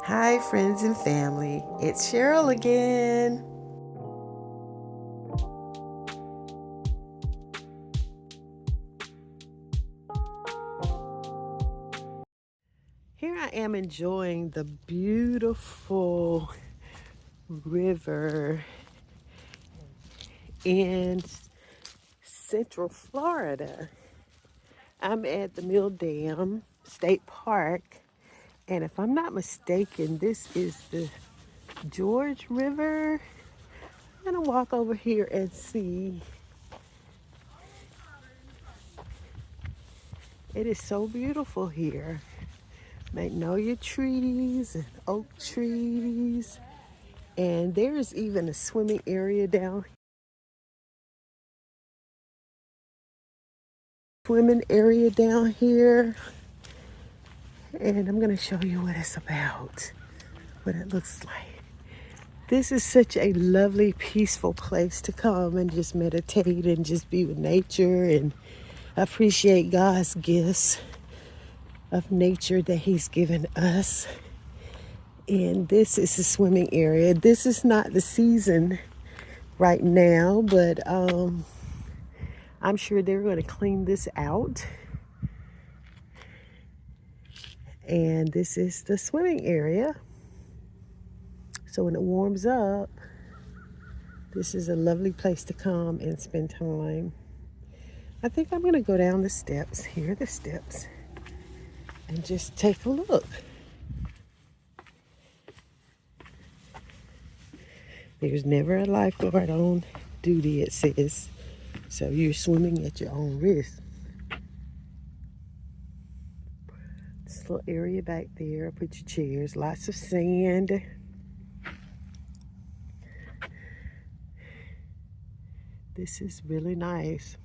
Hi, friends and family. It's Cheryl again. Here I am enjoying the beautiful river in Central Florida. I'm at the Mill Dam State Park, and if I'm not mistaken, this is the George River. I'm gonna walk over here and see. It is so beautiful here. Magnolia trees and oak trees. And there's even a swimming area down here. And I'm gonna show you what it's about, what it looks like. This is such a lovely, peaceful place to come and just meditate and just be with nature and appreciate God's gifts of nature that He's given us. And this is the swimming area. This is not the season right now, but I'm sure they're going to clean this out. And this is the swimming area. So when it warms up, this is a lovely place to come and spend time. I think I'm going to go down the steps. Here are the steps. And just take a look. There's never a lifeguard on duty, it says. So you're swimming at your own risk. This little area back there, put your chairs, lots of sand. This is really nice.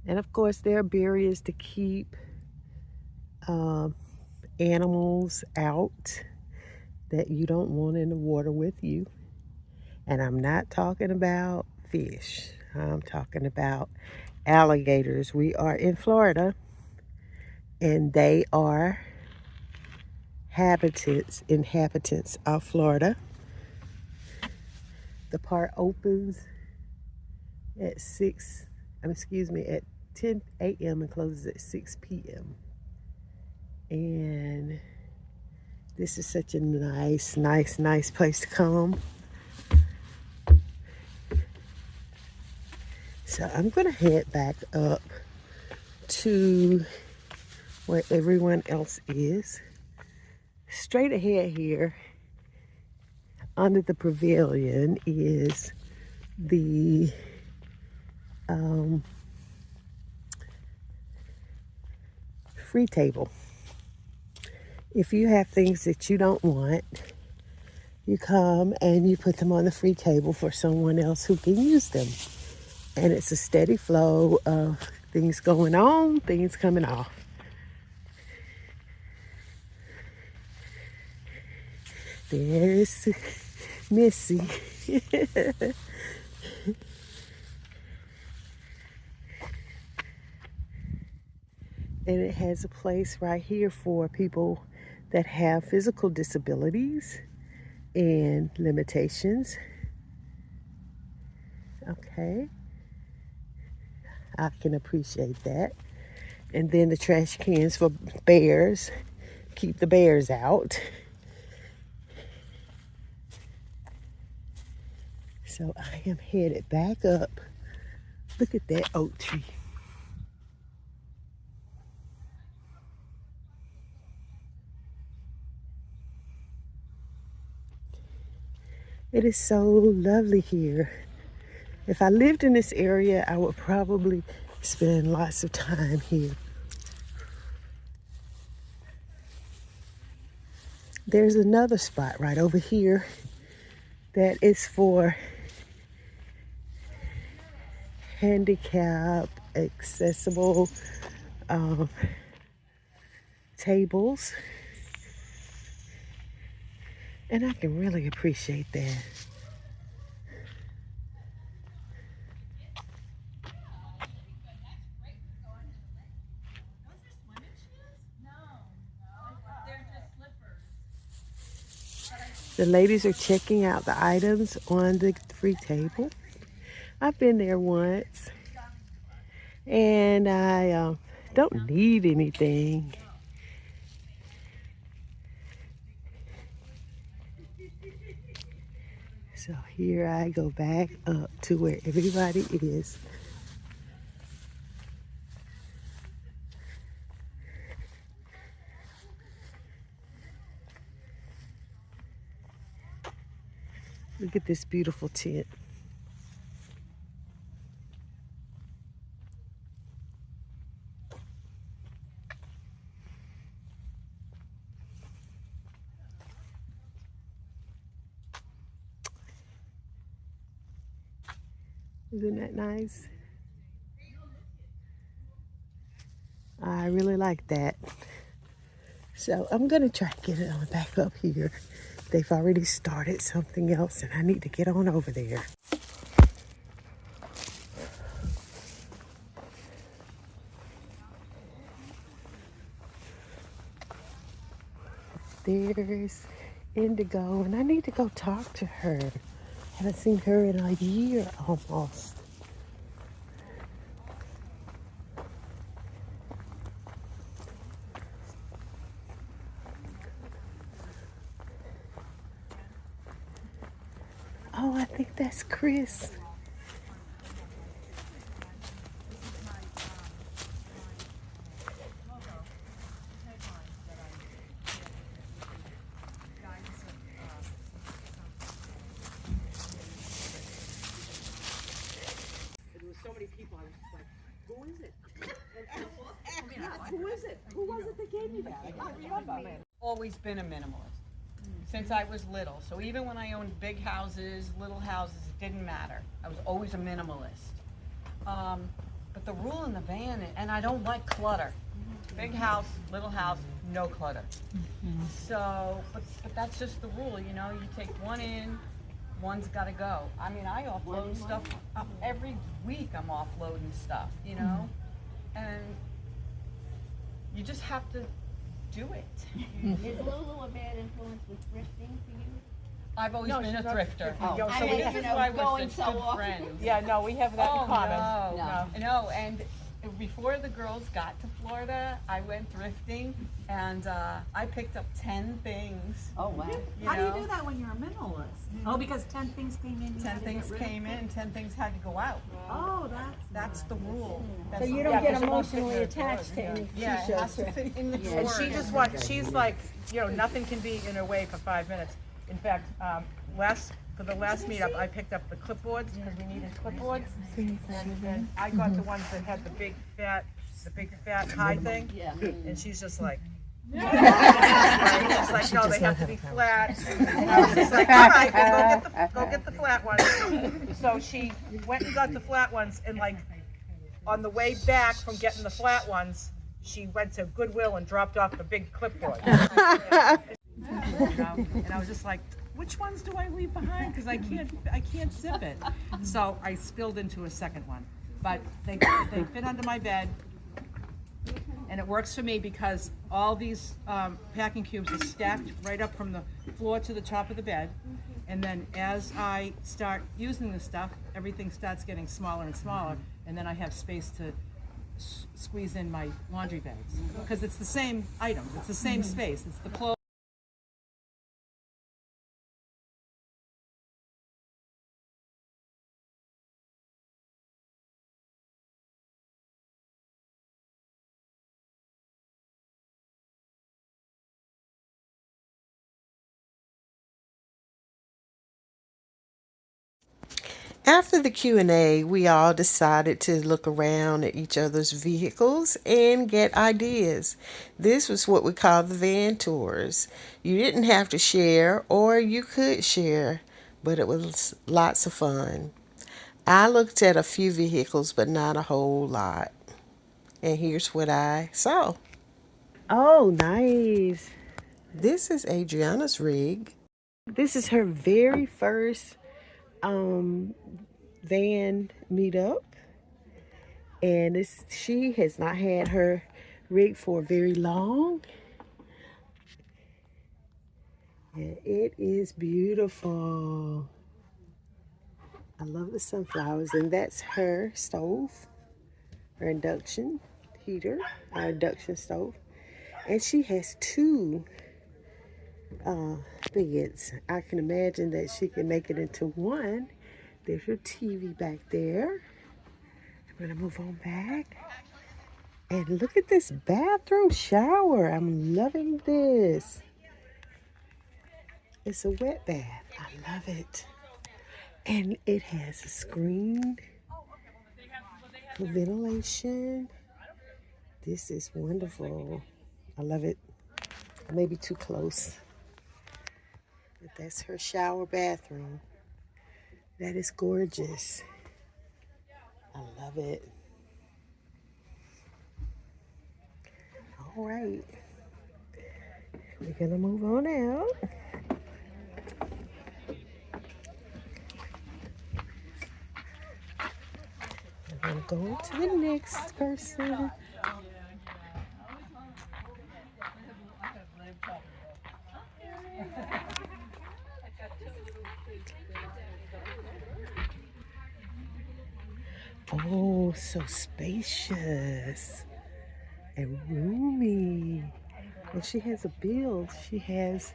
And of course, there are barriers to keep animals out that you don't want in the water with you. And I'm not talking about fish. I'm talking about alligators. We are in Florida, and they are inhabitants of Florida. The park opens at at 10 a.m. and closes at 6 p.m. And this is such a nice place to come. So I'm gonna head back up to where everyone else is. Straight ahead here, under the pavilion, is the free table. If you have things that you don't want, you come and you put them on the free table for someone else who can use them. And it's a steady flow of things going on, things coming off. There's Missy. And it has a place right here for people that have physical disabilities and limitations. Okay, I can appreciate that. And then the trash cans for bears. Keep the bears out. So I am headed back up. Look at that oak tree. It is so lovely here. If I lived in this area, I would probably spend lots of time here. There's another spot right over here that is for handicap accessible tables. And I can really appreciate that. The ladies are checking out the items on the free table. I've been there once, and I don't need anything. So here I go back up to where everybody is. Look at this beautiful tent. Isn't that nice? I really like that. So I'm gonna try to get it on back up here. They've already started something else and I need to get on over there. There's Indigo, and I need to go talk to her. Haven't seen her in a year almost. Oh, I think that's Chris. So many people, I was just like, who is it? Who is it? Who was it that gave me that? I can't remember. Always been a minimalist since I was little. So even when I owned big houses, little houses, it didn't matter. I was always a minimalist. But the rule in the van, and I don't like clutter. Big house, little house, no clutter. So, but that's just the rule, you know. You take one in, one's got to go. I mean, I offload stuff every week. I'm offloading stuff, you know, and you just have to do it. Is Lulu a bad influence with thrifting for you? I've always been a thrifter. Oh. So I mean, this you is know, why we're going such so good often. friends. Yeah, no, we have that in common. No, and before the girls got to Florida, I went thrifting, and I picked up 10 things. Oh, wow. You How do know? you do that when you're a minimalist? Oh, because 10 things came in. 10 things came in, and 10 things had to go out. Oh, That's the rule. So you don't get emotionally attached to any Yeah, it has to fit in the drawer. And she just wants, she's like, you know, nothing can be in her way for 5 minutes. In fact, for the last meetup, I picked up the clipboards because we needed clipboards. And I got the ones that had the big fat high thing. Yeah. And she's just like, she's like, no, they have to be flat. And I was just like, all right, well, go get the flat ones. So she went and got the flat ones, and like on the way back from getting the flat ones, she went to Goodwill and dropped off the big clipboard. You know? And I was just like, which ones do I leave behind? Because I can't zip it. So I spilled into a second one. But they fit under my bed. And it works for me because all these packing cubes are stacked right up from the floor to the top of the bed. And then as I start using the stuff, everything starts getting smaller and smaller. And then I have space to squeeze in my laundry bags. Because it's the same items, it's the same space, it's the clothes. After the Q&A, we all decided to look around at each other's vehicles and get ideas. This was what we call the van tours. You didn't have to share, or you could share, but it was lots of fun. I looked at a few vehicles, but not a whole lot. And here's what I saw. Oh, nice. This is Adriana's rig. This is her very first van meetup, and she has not had her rig for very long, And it is beautiful. I love the sunflowers, and that's her stove, her induction heater, our induction stove. And she has two beds. I can imagine that she can make it into one. There's her TV back there. I'm gonna move on back. And look at this bathroom shower. I'm loving this. It's a wet bath. I love it. And it has a screen for ventilation. This is wonderful. I love it. I may be too close. But that's her shower bathroom. That is gorgeous. I love it. All right. We're gonna move on out. We're gonna go to the next person. Oh, so spacious and roomy. And she has a build. She has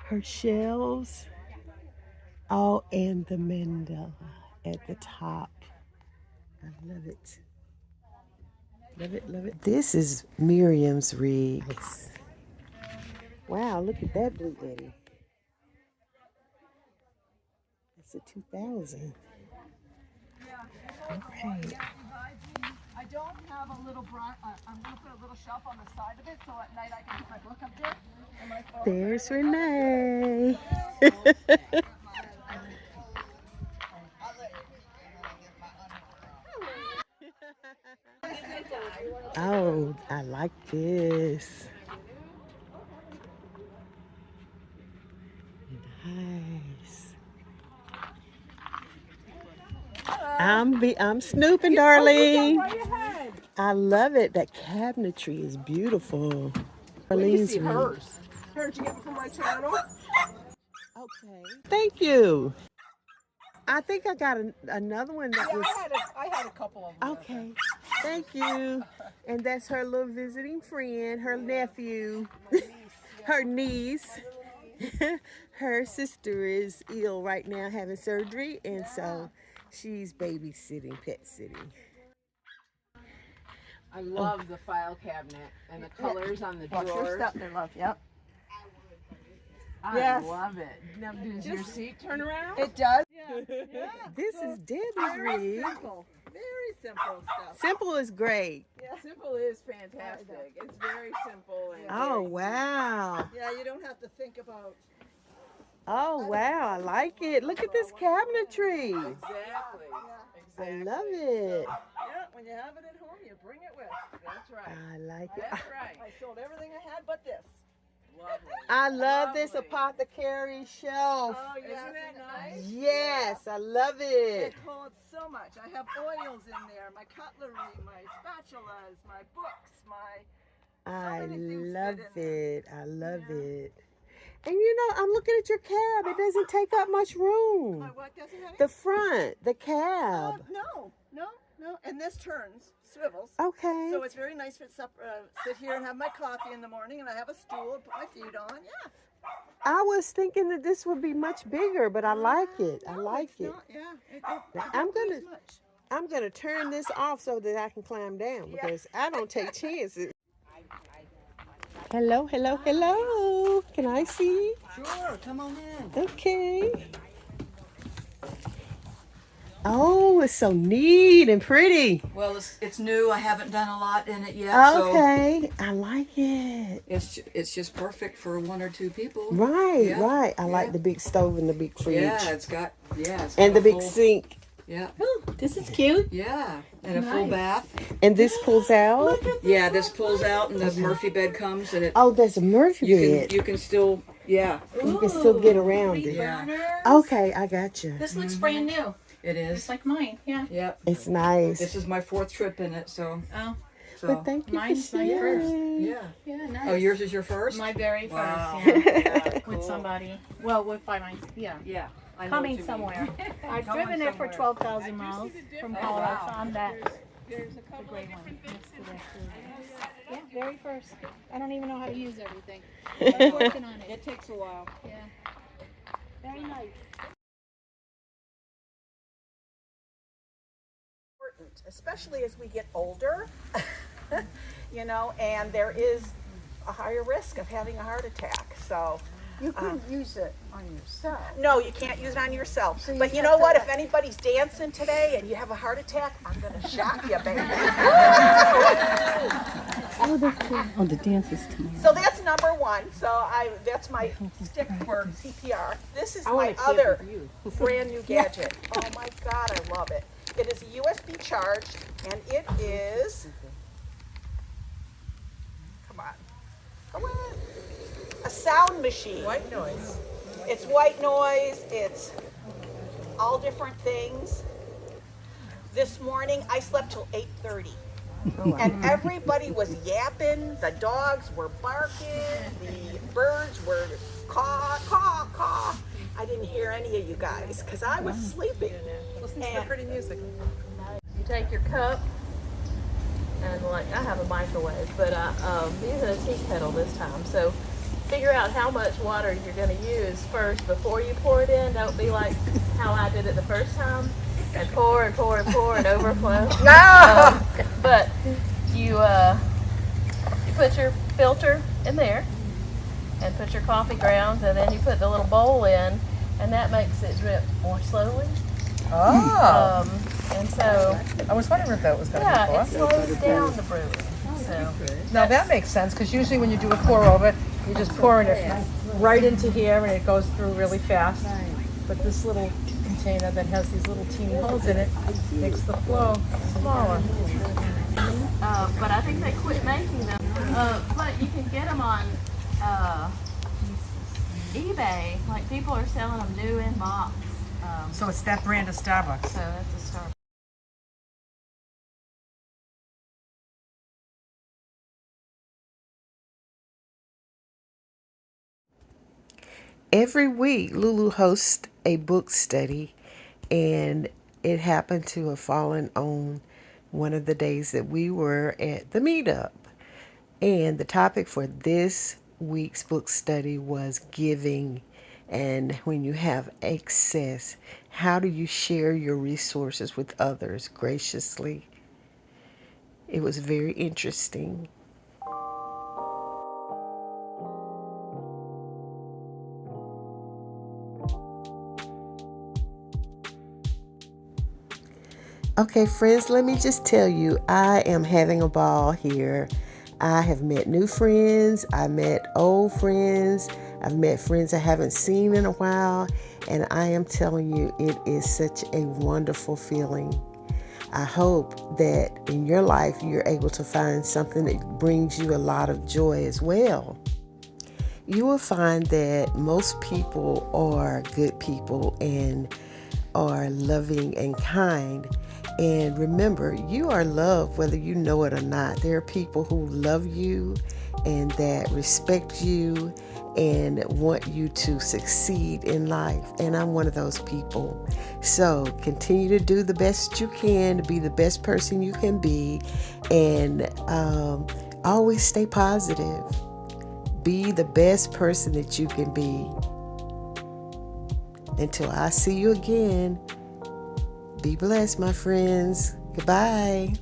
her shelves. Oh, and the mandala at the top. I love it. Love it, love it. This is Miriam's rig. Wow, look at that Blue Yeti. It's a 2000. Okay. I don't have a little I'm going to put a little shelf on the side of it so at night I can put my book up there. And my phone. There's Renee. Oh, I like this. Nice. I'm snooping, darling. I love it. That cabinetry is beautiful. Arlene's room. Hers. Did you get it from my channel? Okay. Thank you. I think I got another one that was. I had a couple of them. Okay. Thank you. And that's her little visiting friend, her nephew, her niece. Her sister is ill right now, having surgery, and so she's babysitting, pet sitting. I love the file cabinet and the colors on the Watch your drawers. step there, love. Yep. I love it. Now, does your seat turn around? It does. This is Debbie's Very rig. simple. Very simple stuff. Simple is great. Simple is fantastic. It's very simple. And Oh, wow. Yeah, you don't have to think about. Oh, wow. I like it. Look at this cabinetry. exactly. I love it. Yeah, when you have it at home, you bring it with. That's right. I like it. That's right. I sold everything I had but this. Lovely. I love this Lovely. apothecary shelf. Oh, Isn't that nice? Yes, I love it. It holds so much. I have oils in there, my cutlery, my spatulas, my books, my. I many things love fit in it. I love it. And you know, I'm looking at your cab. It doesn't take up much room. My what doesn't have The front, the cab. no. And this turns, swivels. Okay. So it's very nice to sit here and have my coffee in the morning, and I have a stool to put my feet on. Yeah. I was thinking that this would be much bigger, but I like it. I No, like it's it. not. Yeah. I'm gonna turn this off so that I can climb down because I don't take chances. Hello, hello, hello. Can I see? Sure, come on in. Okay. Oh, it's so neat and pretty. Well, it's new. I haven't done a lot in it yet, Okay, I like it. so it's just perfect for one or two people. Right, Yeah, right. I like yeah. the big stove and the big fridge. Yeah, it's got And the a big full, sink. Yeah, This is cute. yeah, and a full bath. And this pulls out. Yeah, this pulls out and the Murphy bed comes and it. Oh, that's a Murphy bed. You can still You can still get around it. yeah. Okay, I got you. This looks brand new. It Just is. like mine. Yeah. Yep. It's nice. This is my 4th trip in it, so Oh. So, But thank you Mine's for my sharing. first. yeah. Yeah, nice. Oh, yours is your first? My very Wow. first, yeah. Yeah, With cool. somebody. Well, by my, yeah. Yeah. I know what Coming you mean. somewhere. I've Going driven it for somewhere. 12,000 miles from Colorado, wow. so I'm that. There's a couple Great of one. different Next to bits. that. Yeah, very first. I don't even know how to use everything. I'm working on it. It takes a while. Yeah. Very nice. Important, especially as we get older, you know, and there is a higher risk of having a heart attack. So You couldn't use it on yourself. no, you can't use it on yourself. But you know what? If anybody's dancing today and you have a heart attack, I'm gonna shock you, baby. Oh, the dance is tomorrow. So that's number one. So that's my stick for CPR. This is my other brand new gadget. Oh my God, I love it. It is a USB charged, and it is, come on, a sound machine. White noise. It's white noise, it's all different things. This morning, I slept till 8:30. And everybody was yapping, the dogs were barking, the birds were caw, caw, caw. I didn't hear any of you guys, because I was sleeping. Listen to the pretty music. You take your cup and like I have a microwave, but I'm using a tea kettle this time. So figure out how much water you're going to use first before you pour it in. Don't be like how I did it the first time and pour and pour and pour and overflow. No! But you put your filter in there and put your coffee grounds, and then you put the little bowl in, and that makes it drip more slowly. Oh. And so I was wondering if that was going to yeah, be it for. slows down the brewing. So Now that makes sense, because usually when you do a pour over, you're just pouring it right into here and it goes through really fast. But this little container that has these little teeny holes in it makes the flow smaller. but I think they quit making them. But you can get them on eBay. Like people are selling them new in box. So it's that brand of Starbucks. So that's a start. Every week, Lulu hosts a book study, and it happened to have fallen on one of the days that we were at the Meetup. And the topic for this week's book study was giving. And when you have excess, how do you share your resources with others graciously? It was very interesting. Okay, friends, let me just tell you, I am having a ball here. I have met new friends, I met old friends, I've met friends I haven't seen in a while, and I am telling you, it is such a wonderful feeling. I hope that in your life you're able to find something that brings you a lot of joy as well. You will find that most people are good people and are loving and kind. And remember, you are loved whether you know it or not. There are people who love you and that respect you and want you to succeed in life. And I'm one of those people. So continue to do the best you can, to be the best person you can be, and always stay positive. Be the best person that you can be. Until I see you again, be blessed, my friends. Goodbye.